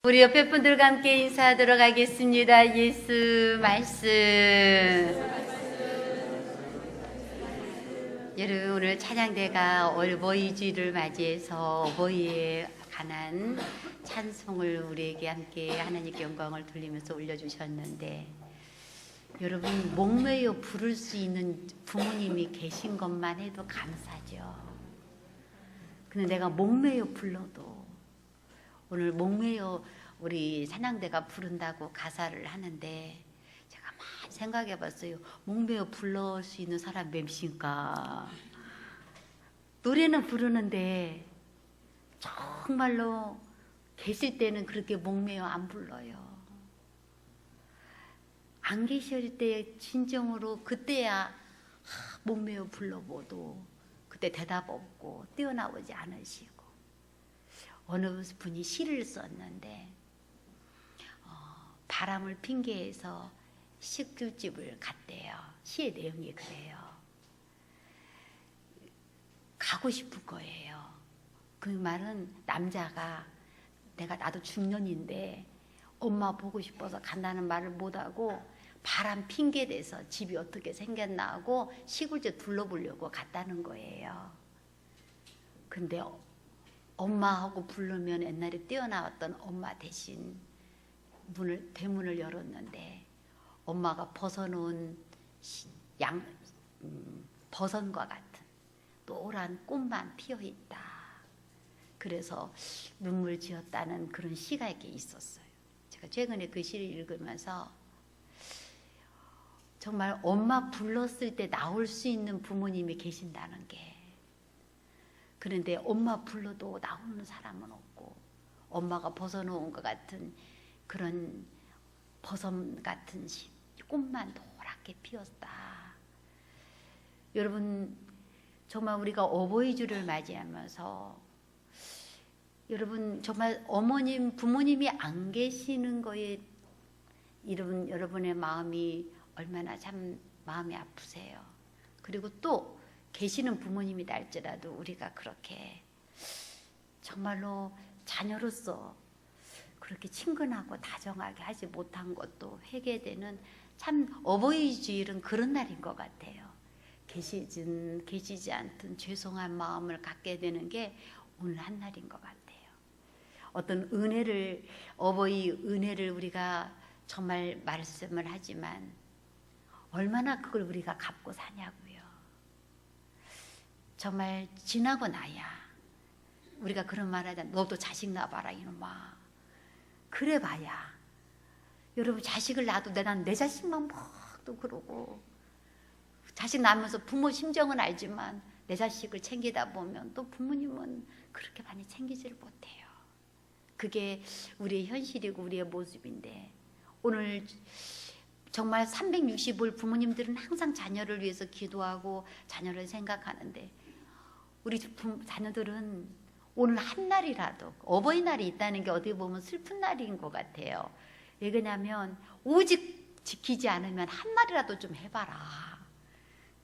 우리 옆에 분들과 함께 인사하도록 하겠습니다. 예수 말씀. 여러분, 오늘 찬양대가 어버이주를 맞이해서 어버이에 관한 찬송을 우리에게 함께 하나님께 영광을 돌리면서 올려주셨는데, 여러분, 목매여 부를 수 있는 부모님이 계신 것만 해도 감사죠. 근데 내가 목매여 불러도, 오늘 목매여 우리 찬양대가 부른다고 가사를 하는데 제가 많이 생각해 봤어요. 목매여 불러 수 있는 사람 몇인가. 노래는 부르는데 정말로 계실 때는 그렇게 목매여 안 불러요. 안 계실 때 진정으로 그때야 목매여 불러봐도 그때 대답 없고 뛰어나오지 않으시고, 어느 분이 시를 썼는데 바람을 핑계해서 식술집을 갔대요. 시의 내용이 그래요. 가고 싶은 거예요. 그 말은 남자가 나도 중년인데 엄마 보고 싶어서 간다는 말을 못하고 바람 핑계대서 집이 어떻게 생겼나 하고 시골집 둘러보려고 갔다는 거예요. 근데 엄마하고 부르면 옛날에 뛰어나왔던 엄마 대신 대문을 열었는데 엄마가 벗어놓은 버선과 같은 노란 꽃만 피어있다. 그래서 눈물 지었다는 그런 시가 이렇게 있었어요. 제가 최근에 그 시를 읽으면서 정말 엄마 불렀을 때 나올 수 있는 부모님이 계신다는 게, 그런데 엄마 불러도 나오는 사람은 없고 엄마가 벗어놓은 것 같은 그런 버섯 같은 꽃만 노랗게 피었다. 여러분, 정말 우리가 어버이주를 맞이하면서 여러분 정말 어머님, 부모님이 안 계시는 거에 여러분의 마음이 얼마나 참 마음이 아프세요. 그리고 또 계시는 부모님이다 할지라도 우리가 그렇게 정말로 자녀로서 그렇게 친근하고 다정하게 하지 못한 것도 회개되는, 참 어버이주일은 그런 날인 것 같아요. 계시지 않든 죄송한 마음을 갖게 되는 게 오늘 한 날인 것 같아요. 어떤 어버이 은혜를 우리가 정말 말씀을 하지만 얼마나 그걸 우리가 갚고 사냐고요. 정말 지나고 나야 우리가 그런 말 하잖아. 너도 자식 낳아봐라 이놈아. 그래 봐야, 여러분, 자식을 낳아도 난 내 자식만 또 그러고, 자식 낳으면서 부모 심정은 알지만 내 자식을 챙기다 보면 또 부모님은 그렇게 많이 챙기지를 못해요. 그게 우리의 현실이고 우리의 모습인데, 오늘 정말 365일 부모님들은 항상 자녀를 위해서 기도하고 자녀를 생각하는데, 우리 자녀들은 오늘 한 날이라도, 어버이날이 있다는 게 어떻게 보면 슬픈 날인 것 같아요. 왜 그러냐면 오직 지키지 않으면 한 날이라도 좀 해봐라.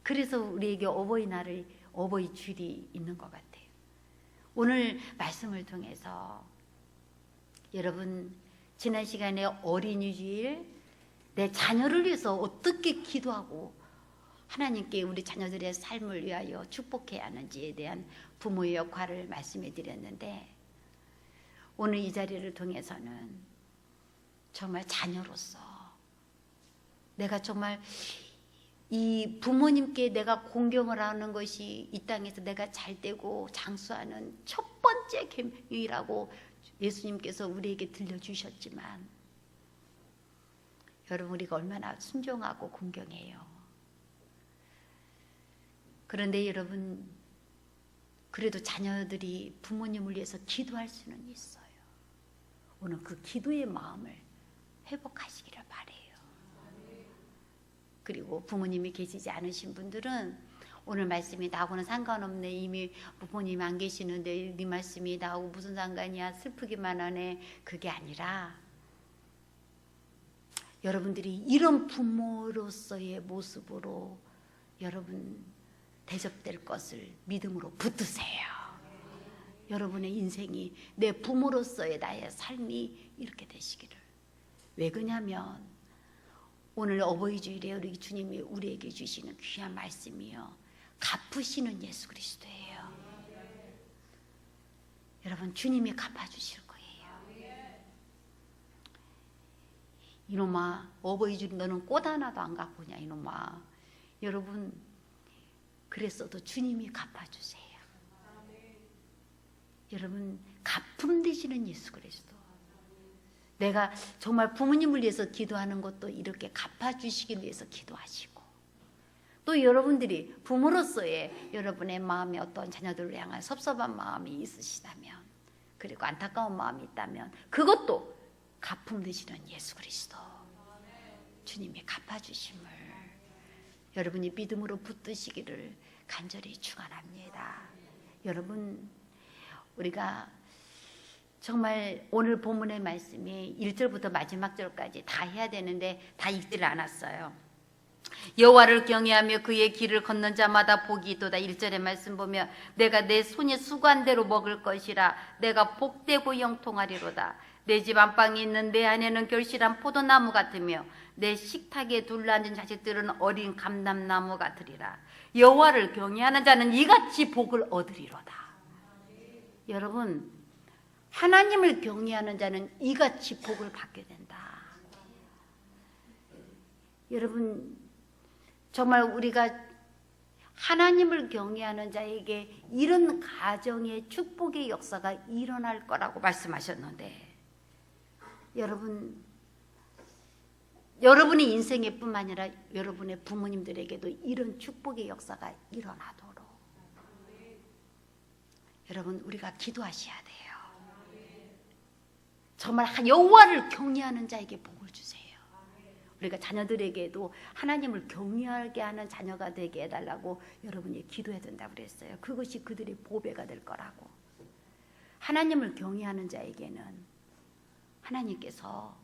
그래서 우리에게 어버이주일이 있는 것 같아요. 오늘 말씀을 통해서 여러분, 지난 시간에 어린이주일, 내 자녀를 위해서 어떻게 기도하고 하나님께 우리 자녀들의 삶을 위하여 축복해야 하는지에 대한 부모의 역할을 말씀해 드렸는데, 오늘 이 자리를 통해서는 정말 자녀로서 내가 정말 이 부모님께 내가 공경을 하는 것이 이 땅에서 내가 잘되고 장수하는 첫 번째 계명이라고 예수님께서 우리에게 들려주셨지만, 여러분, 우리가 얼마나 순종하고 공경해요. 그런데 여러분, 그래도 자녀들이 부모님을 위해서 기도할 수는 있어요. 오늘 그 기도의 마음을 회복하시기를 바라요. 그리고 부모님이 계시지 않으신 분들은 오늘 말씀이 나하고는 상관없네, 이미 부모님 안 계시는데 네 말씀이 나하고 무슨 상관이야, 슬프기만 하네, 그게 아니라 여러분들이 이런 부모로서의 모습으로 여러분 대접될 것을 믿음으로 붙드세요. 여러분의 인생이 내 부모로서의 나의 삶이 이렇게 되시기를. 왜 그러냐면 오늘 어버이 주일에 우리 주님이 우리에게 주시는 귀한 말씀이요, 갚으시는 예수 그리스도예요. 여러분, 주님이 갚아주실 거예요. 이놈아, 어버이 주일 너는 꽃 하나도 안 갖고 오냐 이놈아. 여러분, 그랬어도 주님이 갚아주세요. 여러분, 갚음 되시는 예수 그리스도. 내가 정말 부모님을 위해서 기도하는 것도 이렇게 갚아주시기 위해서 기도하시고, 또 여러분들이 부모로서의 여러분의 마음에 어떤 자녀들을 향한 섭섭한 마음이 있으시다면, 그리고 안타까운 마음이 있다면 그것도 갚음 되시는 예수 그리스도 주님이 갚아주심을 여러분이 믿음으로 붙드시기를 간절히 축원합니다. 여러분, 우리가 정말 오늘 본문의 말씀이 1절부터 마지막 절까지 다 해야 되는데 다 읽지를 않았어요. 여호와를 경외하며 그의 길을 걷는 자마다 복이 있도다. 1절의 말씀 보면 내가 내 손이 수고한 대로 먹을 것이라. 내가 복되고 형통하리로다. 내 집 안방에 있는 내 안에는 결실한 포도나무 같으며 내 식탁에 둘러앉은 자식들은 어린 감람나무 같으리라. 여호와를 경외하는 자는 이같이 복을 얻으리로다. 여러분, 하나님을 경외하는 자는 이같이 복을 받게 된다. 여러분, 정말 우리가 하나님을 경외하는 자에게 이런 가정의 축복의 역사가 일어날 거라고 말씀하셨는데, 여러분의 인생에 뿐만 아니라 여러분의 부모님들에게도 이런 축복의 역사가 일어나도록 여러분, 우리가 기도하셔야 돼요. 정말 여호와를 경외하는 자에게 복을 주세요. 우리가 자녀들에게도 하나님을 경외하게 하는 자녀가 되게 해달라고 여러분이 기도해야 된다고 그랬어요. 그것이 그들의 보배가 될 거라고. 하나님을 경외하는 자에게는 하나님께서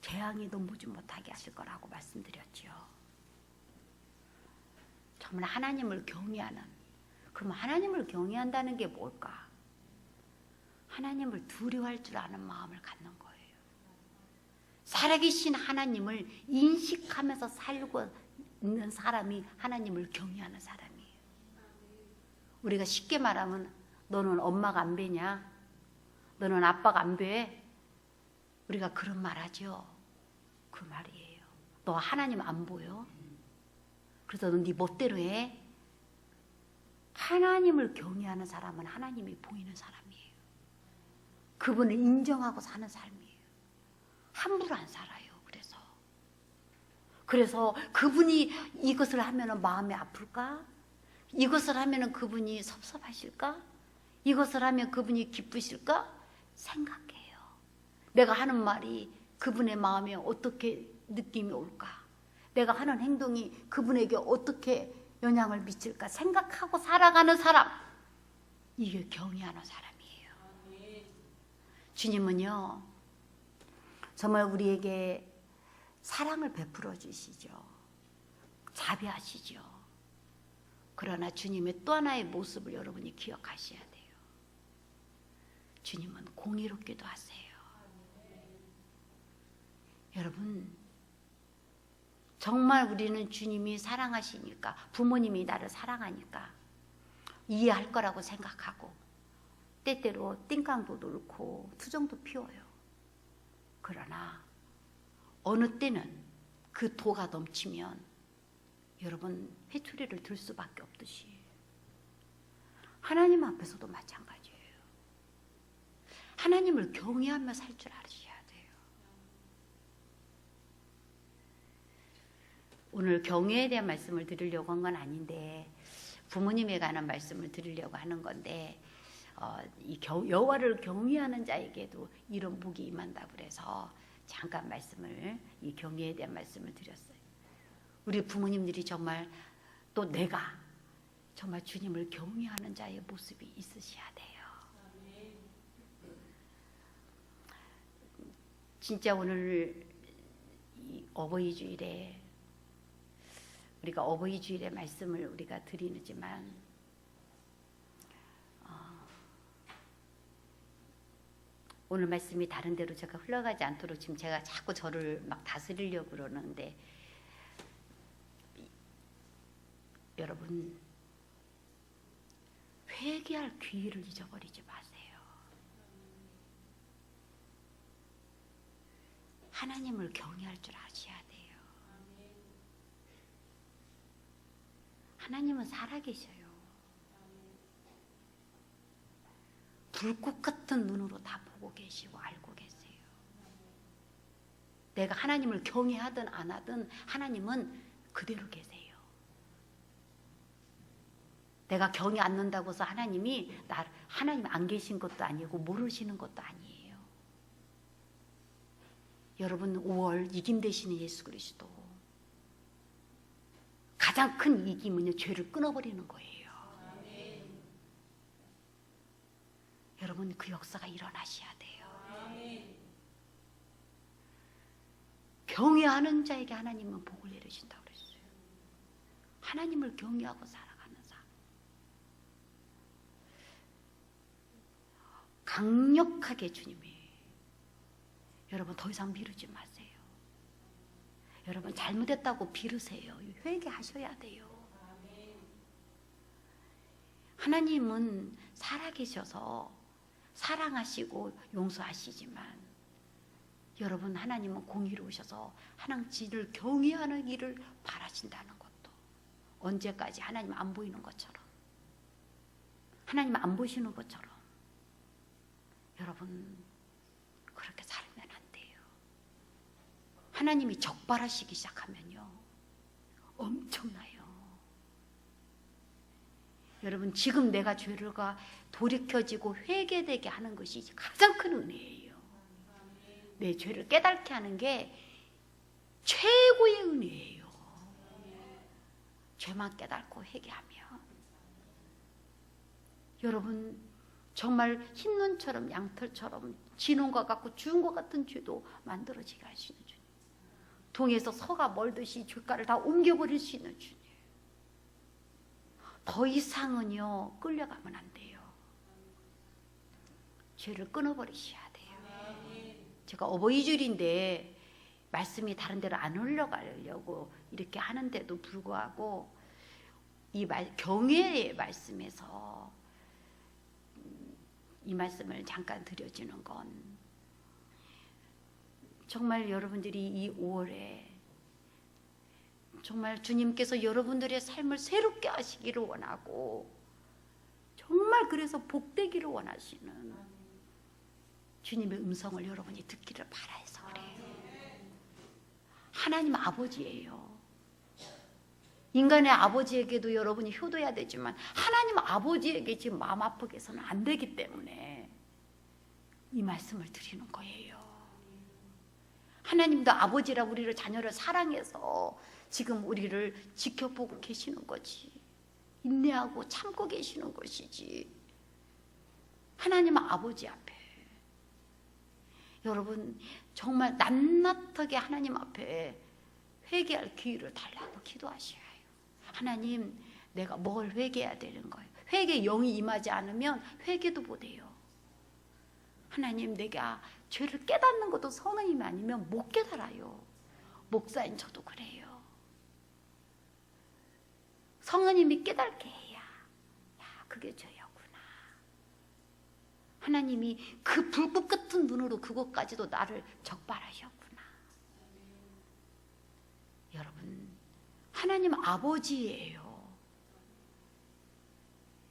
재앙이 넘보지 못하게 하실 거라고 말씀드렸죠. 정말 하나님을 경외하는, 그럼 하나님을 경외한다는 게 뭘까? 하나님을 두려워할 줄 아는 마음을 갖는 거예요. 살아계신 하나님을 인식하면서 살고 있는 사람이 하나님을 경외하는 사람이에요. 우리가 쉽게 말하면 너는 엄마가 안 뵈냐? 너는 아빠가 안 뵈? 우리가 그런 말 하죠. 그 말이에요. 너 하나님 안 보여? 그래서 너 네 멋대로 해? 하나님을 경외하는 사람은 하나님이 보이는 사람이에요. 그분을 인정하고 사는 삶이에요. 함부로 안 살아요. 그래서 그분이 이것을 하면 마음이 아플까? 이것을 하면 그분이 섭섭하실까? 이것을 하면 그분이 기쁘실까? 생각해요. 내가 하는 말이 그분의 마음에 어떻게 느낌이 올까? 내가 하는 행동이 그분에게 어떻게 영향을 미칠까? 생각하고 살아가는 사람, 이게 경외하는 사람이에요. 주님은요, 정말 우리에게 사랑을 베풀어 주시죠. 자비하시죠. 그러나 주님의 또 하나의 모습을 여러분이 기억하셔야 돼요. 주님은 공의롭기도 하세요. 여러분, 정말 우리는 주님이 사랑하시니까, 부모님이 나를 사랑하니까 이해할 거라고 생각하고 때때로 띵깡도 놓고 투정도 피워요. 그러나 어느 때는 그 도가 넘치면 여러분 회초리를 들 수밖에 없듯이 하나님 앞에서도 마찬가지예요. 하나님을 경외하며 살 줄 아셔야 돼요. 오늘 경외에 대한 말씀을 드리려고 한 건 아닌데 부모님에 관한 말씀을 드리려고 하는 건데 여호와를 경외하는 자에게도 이런 복이 임한다고 그래서 잠깐 말씀을, 이 경외에 대한 말씀을 드렸어요. 우리 부모님들이 정말, 또 내가 정말 주님을 경외하는 자의 모습이 있으셔야 돼요. 진짜 오늘 이 어버이 주일에 우리가 어버이 주일의 말씀을 우리가 드리지만 오늘 말씀이 다른 데로 제가 흘러가지 않도록 지금 제가 자꾸 저를 막 다스리려고 그러는데, 여러분 회개할 기회를 잊어버리지 마세요. 하나님을 경외할 줄 아셔야 돼요. 하나님은 살아계셔요. 불꽃 같은 눈으로 다 보고 계시고 알고 계세요. 내가 하나님을 경외하든 안 하든 하나님은 그대로 계세요. 내가 경외 안 는다고 해서 하나님이 하나님 안 계신 것도 아니고 모르시는 것도 아니에요. 여러분 5월 이김 되시는 예수 그리스도, 가장 큰 이김은요, 죄를 끊어버리는 거예요. 여러분 그 역사가 일어나셔야 돼요. 경외하는 자에게 하나님은 복을 내리신다고 그랬어요. 하나님을 경외하고 살아가는 삶. 강력하게 주님이, 여러분 더 이상 미루지 마세요. 여러분 잘못했다고 비르세요. 회개하셔야 돼요. 하나님은 살아계셔서 사랑하시고 용서하시지만, 여러분 하나님은 공의로우셔서 하나님을 경외하는 일을 바라신다는 것도, 언제까지 하나님 안 보이는 것처럼, 하나님 안 보시는 것처럼 여러분 그렇게 살면 안 돼요. 하나님이 적발하시기 시작하면요 엄청나요. 여러분 지금 내가 죄가 돌이켜지고 회개되게 하는 것이 가장 큰 은혜예요. 내 죄를 깨닫게 하는 게 최고의 은혜예요. 죄만 깨닫고 회개하면 여러분 정말 흰눈처럼 양털처럼 진홍 것 같고 주운 것 같은 죄도 만들어지게 하시는 주님, 동에서 서가 멀듯이 죄가를 다 옮겨버릴 수 있는 주님, 더 이상은요 끌려가면 안 돼요. 죄를 끊어버리셔야 돼요. 제가 어버이줄인데 말씀이 다른 데로 안 흘러가려고 이렇게 하는데도 불구하고 이 경외의 말씀에서 이 말씀을 잠깐 드려지는 건, 정말 여러분들이 이 5월에 정말 주님께서 여러분들의 삶을 새롭게 하시기를 원하고, 정말 그래서 복되기를 원하시는 주님의 음성을 여러분이 듣기를 바라서 그래요. 하나님 아버지예요. 인간의 아버지에게도 여러분이 효도해야 되지만 하나님 아버지에게 지금 마음 아프게 해서는 안 되기 때문에 이 말씀을 드리는 거예요. 하나님도 아버지라 우리를 자녀를 사랑해서 지금 우리를 지켜보고 계시는 거지, 인내하고 참고 계시는 것이지. 하나님 아버지 앞에 여러분 정말 낱낱하게 하나님 앞에 회개할 기회를 달라고 기도하셔야 해요. 하나님 내가 뭘 회개해야 되는 거예요. 회개 영이 임하지 않으면 회개도 못해요. 하나님 내가 죄를 깨닫는 것도 성령님이 아니면 못 깨달아요. 목사인 저도 그래요. 성령님이 깨닫게 해야, 야 그게 죄였구나. 하나님이 그 불꽃 같은 눈으로 그것까지도 나를 적발하셨구나. 여러분 하나님 아버지예요.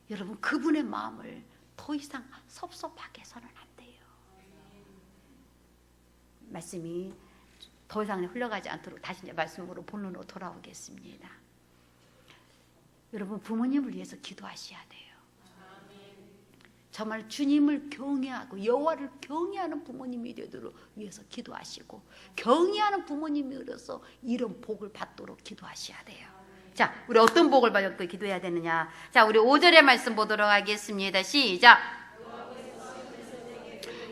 여러분 그분의 마음을 더 이상 섭섭하게 해서는 안 돼요. 말씀이 더 이상 흘러가지 않도록 다시 이제 말씀으로 본론으로 돌아오겠습니다. 여러분 부모님을 위해서 기도하셔야 돼요. 정말 주님을 경외하고 여호와를 경외하는 부모님이 되도록 위해서 기도하시고, 경외하는 부모님이 되어서 이런 복을 받도록 기도하셔야 돼요. 자, 우리 어떤 복을 받고 기도해야 되느냐? 자, 우리 5절의 말씀 보도록 하겠습니다. 시작.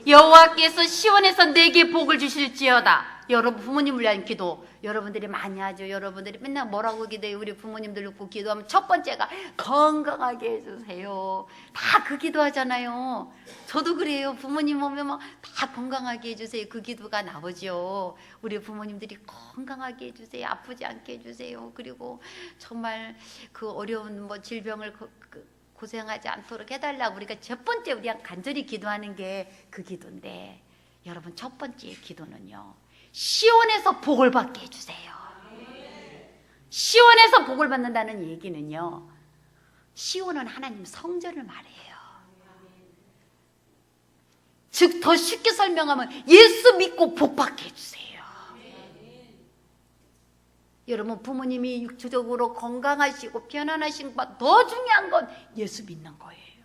여호와께서 시온에서 내게 복을 주실지어다. 여러분 부모님을 위한 기도 여러분들이 많이 하죠. 여러분들이 맨날 뭐라고 기도해요? 우리 부모님들 놓고 기도하면 첫 번째가 건강하게 해주세요. 다 그 기도하잖아요. 저도 그래요. 부모님 오면 막 다 건강하게 해주세요. 그 기도가 나오죠. 우리 부모님들이 건강하게 해주세요. 아프지 않게 해주세요. 그리고 정말 그 어려운 뭐 질병을 고생하지 않도록 해달라고 우리가 첫 번째 우리가 간절히 기도하는 게 그 기도인데, 여러분 첫 번째 기도는요, 시온에서 복을 받게 해주세요. 시온에서 복을 받는다는 얘기는요, 시온은 하나님 성전을 말해요. 즉 더 쉽게 설명하면 예수 믿고 복 받게 해주세요. 여러분 부모님이 육체적으로 건강하시고 편안하신 것보다 더 중요한 건 예수 믿는 거예요.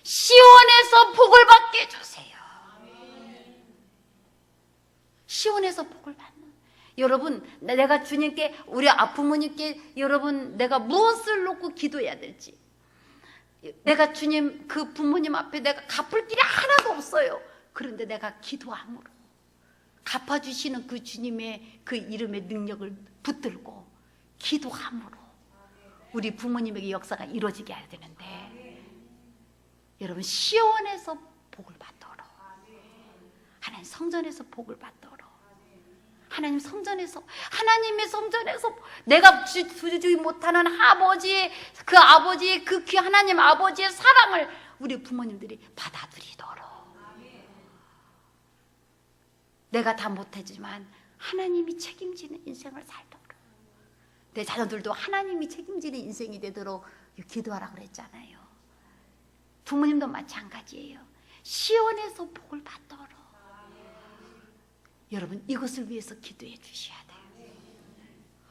시온에서 복을 받게 해주세요. 시온에서 복을 받는, 여러분 내가 주님께, 우리 부모님께 여러분 내가 무엇을 놓고 기도해야 될지, 내가 주님 그 부모님 앞에 내가 갚을 길이 하나도 없어요. 그런데 내가 기도함으로 갚아주시는 그 주님의 그 이름의 능력을 붙들고 기도함으로 우리 부모님에게 역사가 이루어지게 해야 되는데, 여러분 시온에서 복을 받도록, 하나님 성전에서 복을 받도록, 하나님 성전에서, 하나님의 성전에서 내가 주지 못하는 아버지의 그 아버지의 그 하나님 아버지의 사랑을 우리 부모님들이 받아들이도록, 내가 다 못하지만 하나님이 책임지는 인생을 살도록, 내 자녀들도 하나님이 책임지는 인생이 되도록 기도하라고 그랬잖아요. 부모님도 마찬가지예요. 시온에서 복을 받도록. 여러분 이것을 위해서 기도해 주셔야 돼요.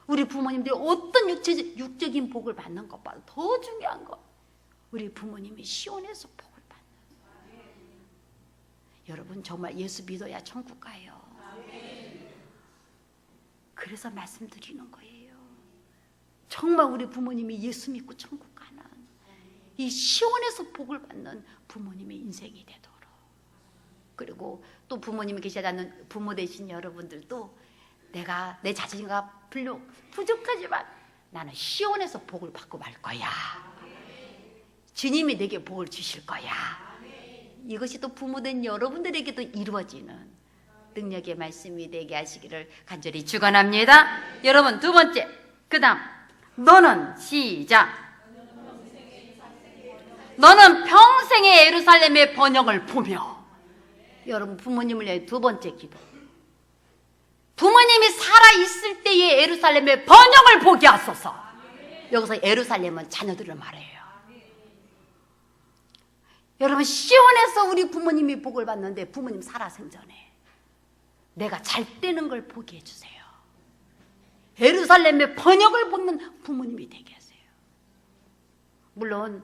우리 부모님들이 어떤 육적인 복을 받는 것보다 더 중요한 것, 우리 부모님이 시온에서 복을 받는. 여러분 정말 예수 믿어야 천국 가요. 그래서 말씀드리는 거예요. 정말 우리 부모님이 예수 믿고 천국 가는 이 시온에서 복을 받는 부모님의 인생이 되도록. 그리고 또 부모님이 계시지 않는 부모 되신 여러분들도, 내가 내 자신과 부족하지만 나는 시온에서 복을 받고 말 거야. 주님이 내게 복을 주실 거야. 이것이 또 부모된 여러분들에게도 이루어지는 능력의 말씀이 되게 하시기를 간절히 축원합니다. 여러분 두 번째, 그 다음 너는 시작. 너는 평생의 예루살렘의 번영을 보며. 여러분 부모님을 위해 두 번째 기도, 부모님이 살아있을 때의 예루살렘의 번영을 보게 하소서. 여기서 예루살렘은 자녀들을 말해요. 여러분 시온에서 우리 부모님이 복을 받는데, 부모님 살아생 전에 내가 잘 되는 걸 보게 해주세요. 예루살렘의 번영을 보는 부모님이 되게 하세요. 물론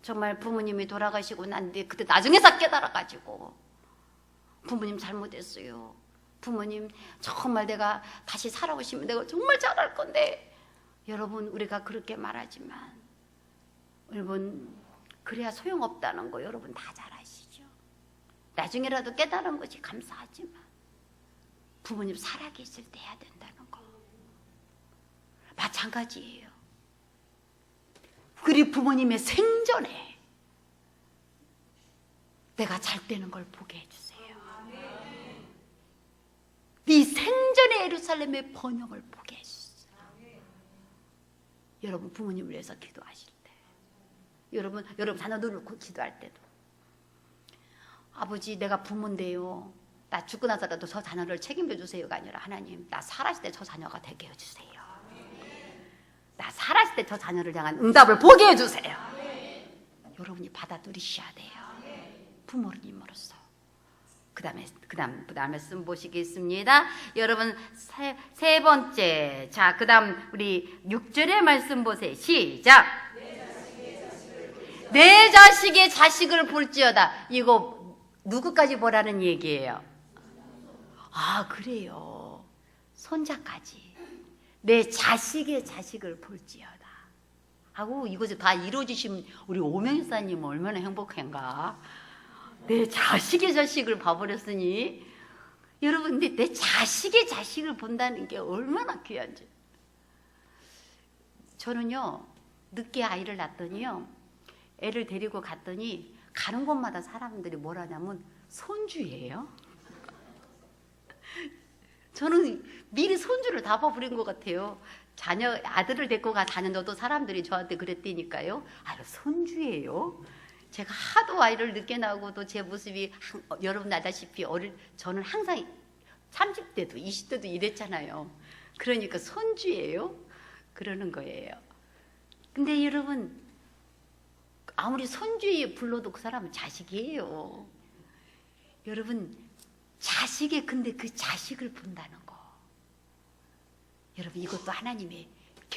정말 부모님이 돌아가시고 난 뒤에 그때 나중에서 깨달아가지고 부모님 잘못했어요. 부모님 정말 내가 다시 살아오시면 내가 정말 잘할 건데. 여러분 우리가 그렇게 말하지만 여러분 그래야 소용없다는 거 여러분 다 잘 아시죠. 나중에라도 깨달은 것이 감사하지만 부모님 살아계실 때 해야 된다는 거 마찬가지예요. 우리 부모님의 생전에 내가 잘 되는 걸 보게 해주세요. 네 생전의 예루살렘의 번영을 보게 해주세요. 여러분 부모님을 위해서 기도하실 때, 여러분 자녀들을 놓고 기도할 때도, 아버지 내가 부모인데요, 나 죽고 나서라도 저 자녀를 책임져 주세요가 아니라, 하나님 나 살아있을 때 저 자녀가 되게 해주세요. 나 살아있을 때 저 자녀를 향한 응답을 보게 해주세요. 여러분이 받아들이셔야 돼요. 부모님으로서. 그 다음 말씀 보시겠습니다. 여러분 세 번째, 자 그 다음 우리 6절의 말씀 보세요. 시작. 내 자식의 자식을 볼지어다. 이거 누구까지 보라는 얘기예요? 아 그래요. 손자까지. 내 자식의 자식을 볼지어다. 하고 이것이 다 이루어지신 우리 오명사님 얼마나 행복한가. 내 자식의 자식을 봐버렸으니 여러분, 근데 내 자식의 자식을 본다는 게 얼마나 귀한지. 저는요, 늦게 아이를 낳았더니요, 애를 데리고 갔더니 가는 곳마다 사람들이 뭐라 하냐면 손주예요. 저는 미리 손주를 다 봐버린 것 같아요. 아들을 데리고 다녔는데도 사람들이 저한테 그랬다니까요. 아유, 손주예요. 제가 하도 아이를 늦게 낳고도 제 모습이 여러분 알다시피 저는 항상 30대도 20대도 이랬잖아요. 그러니까 손주예요? 그러는 거예요. 근데 여러분, 아무리 손주에 불러도 그 사람은 자식이에요. 여러분, 근데 그 자식을 본다는 거. 여러분, 이것도 하나님의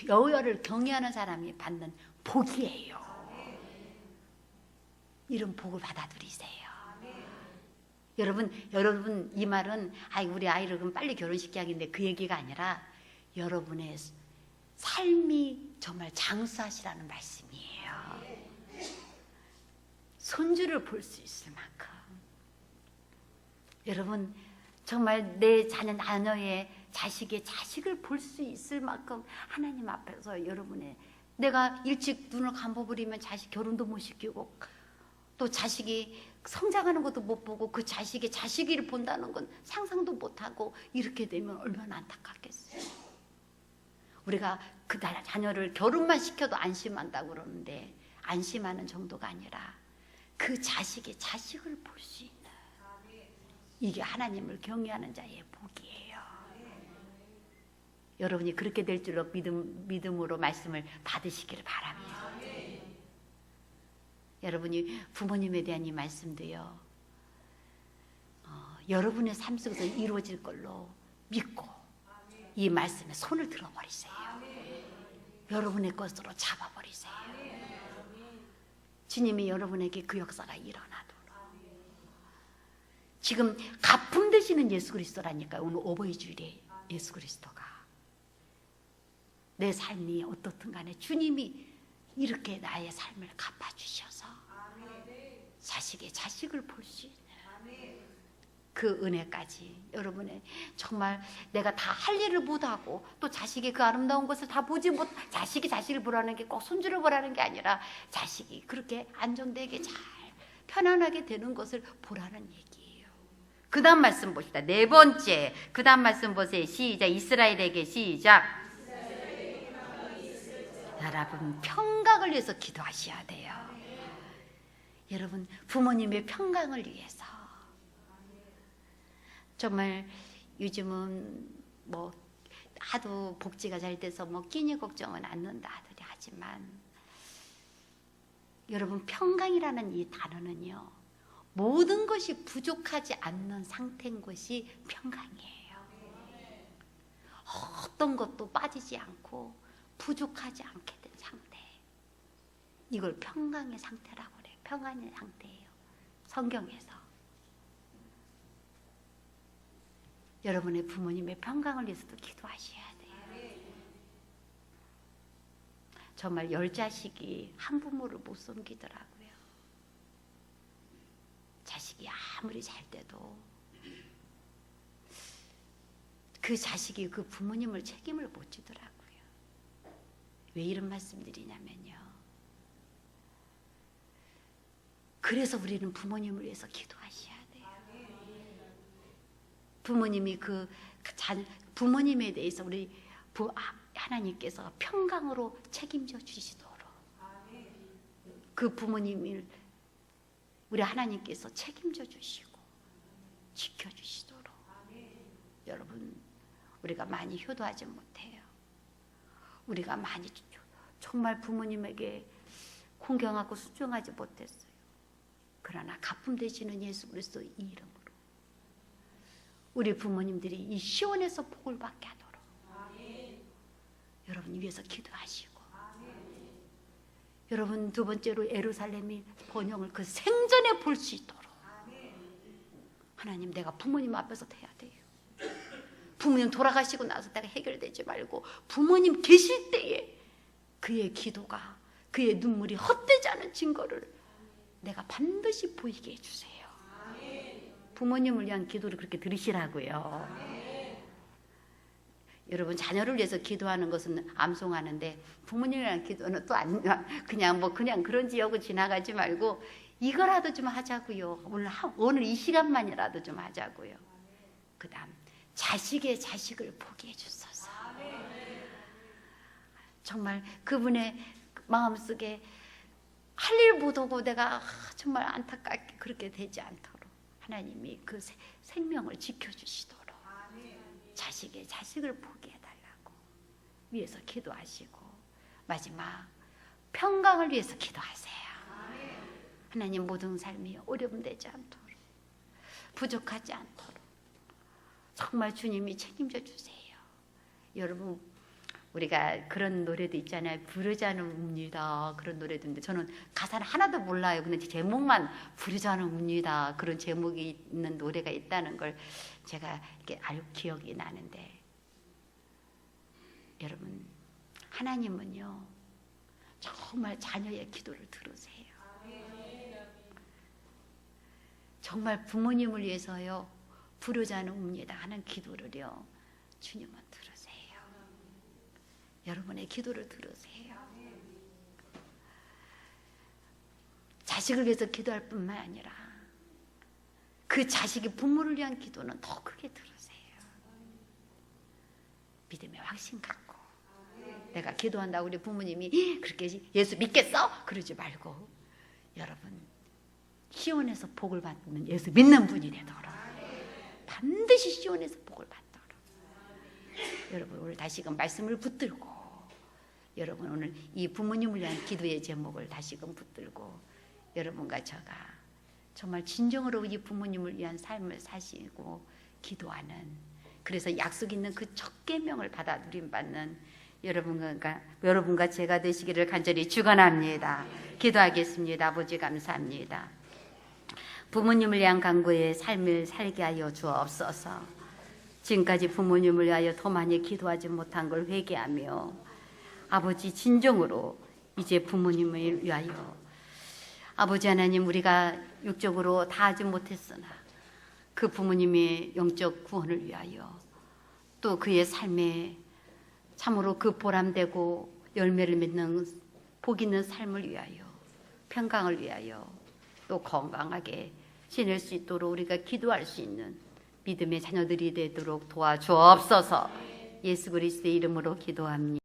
여호와를 경외하는 사람이 받는 복이에요. 이런 복을 받아들이세요. 여러분 이 말은 우리 아이를 그럼 빨리 결혼시켜야겠는데 그 얘기가 아니라 여러분의 삶이 정말 장수하시라는 말씀이에요. 손주를 볼 수 있을 만큼. 여러분, 정말 내 자녀의 자식의 자식을 볼 수 있을 만큼 하나님 앞에서 내가 일찍 눈을 감아버리면 자식 결혼도 못 시키고 또 자식이 성장하는 것도 못 보고 그 자식의 자식을 본다는 건 상상도 못하고 이렇게 되면 얼마나 안타깝겠어요. 우리가 그 자녀를 결혼만 시켜도 안심한다고 그러는데 안심하는 정도가 아니라 그 자식의 자식을 볼 수 있는, 이게 하나님을 경외하는 자의 복이에요. 여러분이 그렇게 될 줄로 믿음으로 말씀을 받으시기를 바랍니다. 여러분이 부모님에 대한 이 말씀도요, 여러분의 삶 속에서 이루어질 걸로 믿고 이 말씀에 손을 들어버리세요. 여러분의 것으로 잡아버리세요. 주님이 여러분에게 그 역사가 일어나도록. 지금 가품 되시는 예수 그리스도라니까요. 오늘 오버의 주일에 예수 그리스도가 내 삶이 어떻든 간에 주님이 이렇게 나의 삶을 갚아주셔서 자식의 자식을 볼 수 있는 그 은혜까지 여러분의 정말 내가 다 할 일을 못하고 또 자식의 그 아름다운 것을 다 보지 못, 자식이 자식을 보라는 게 꼭 손주를 보라는 게 아니라 자식이 그렇게 안정되게 잘 편안하게 되는 것을 보라는 얘기예요. 그 다음 말씀 봅시다. 네 번째, 그 다음 말씀 보세요. 시작. 이스라엘에게 시작. 여러분, 평강을 위해서 기도하셔야 돼요. 여러분, 부모님의 평강을 위해서. 정말 요즘은 하도 복지가 잘 돼서 끼니 걱정은 않는다들이 하지만 여러분, 평강이라는 이 단어는요, 모든 것이 부족하지 않는 상태인 것이 평강이에요. 어떤 것도 빠지지 않고 부족하지 않게 된 상태, 이걸 평강의 상태라고 그래요. 평안의 상태예요, 성경에서. 여러분의 부모님의 평강을 위해서도 기도하셔야 돼요. 정말 10자식이 한 부모를 못 섬기더라고요. 자식이 아무리 잘 돼도 그 자식이 그 부모님을 책임을 못 지더라고요. 왜 이런 말씀 드리냐면요, 그래서 우리는 부모님을 위해서 기도하셔야 돼요. 부모님이 부모님에 대해서 하나님께서 평강으로 책임져 주시도록, 그 부모님을 우리 하나님께서 책임져 주시고 지켜 주시도록. 여러분, 우리가 많이 효도하지 못해요. 우리가 많이 정말 부모님에게 공경하고 순종하지 못했어요. 그러나 가품 되시는 예수 그리스도의 이름으로 우리 부모님들이 이 시온에서 복을 받게 하도록 여러분 위해서 기도하시고, 여러분 두 번째로 예루살렘이 번영을 그 생전에 볼 수 있도록 하나님, 내가 부모님 앞에서 해야 돼요. 부모님 돌아가시고 나서 내가 해결되지 말고 부모님 계실 때에 그의 기도가, 그의 눈물이 헛되지 않은 증거를 내가 반드시 보이게 해주세요. 부모님을 위한 기도를 그렇게 들으시라고요. 여러분, 자녀를 위해서 기도하는 것은 암송하는데 부모님을 위한 기도는 또 그냥 그런지 여고 지나가지 말고 이거라도 좀 하자고요. 오늘 이 시간만이라도 좀 하자고요. 그 다음, 자식의 자식을 포기해 주소서. 정말 그분의 마음속에 할 일 못하고 내가 정말 안타깝게 그렇게 되지 않도록 하나님이 그 생명을 지켜주시도록 자식의 자식을 포기해달라고 위해서 기도하시고, 마지막 평강을 위해서 기도하세요. 하나님, 모든 삶이 어려움되지 않도록, 부족하지 않도록 정말 주님이 책임져 주세요. 여러분, 우리가 그런 노래도 있잖아요. 부르자는 웁니다. 그런 노래도 있는데 저는 가사를 하나도 몰라요. 근데 제목만 부르자는 웁니다. 그런 제목이 있는 노래가 있다는 걸 제가 이렇게 알고 기억이 나는데, 여러분, 하나님은요 정말 자녀의 기도를 들으세요. 정말 부모님을 위해서요 부르자는 웁니다 하는 기도를요 주님은 들으세요. 여러분의 기도를 들으세요. 자식을 위해서 기도할 뿐만 아니라 그 자식이 부모를 위한 기도는 더 크게 들으세요. 믿음의 확신 갖고, 내가 기도한다고 우리 부모님이 그렇게 예수 믿겠어? 그러지 말고, 여러분, 시온에서 복을 받는 예수 믿는 분이 되도록, 반드시 시온에서 복을 받도록 여러분 오늘 다시금 말씀을 붙들고, 여러분 오늘 이 부모님을 위한 기도의 제목을 다시금 붙들고, 여러분과 저가 정말 진정으로 이 부모님을 위한 삶을 사시고 기도하는, 그래서 약속 있는 그 첫 계명을 받아 누림받는 여러분과 제가 되시기를 간절히 축원합니다. 기도하겠습니다. 아버지, 감사합니다. 부모님을 위한 간구의 삶을 살게 하여 주옵소서. 지금까지 부모님을 위하여 더 많이 기도하지 못한 걸 회개하며, 아버지, 진정으로 이제 부모님을 위하여, 아버지 하나님, 우리가 육적으로 다 하지 못했으나 그 부모님의 영적 구원을 위하여, 또 그의 삶에 참으로 그 보람되고 열매를 맺는 복 있는 삶을 위하여, 평강을 위하여, 또 건강하게 지낼 수 있도록 우리가 기도할 수 있는 믿음의 자녀들이 되도록 도와주옵소서. 예수 그리스도의 이름으로 기도합니다.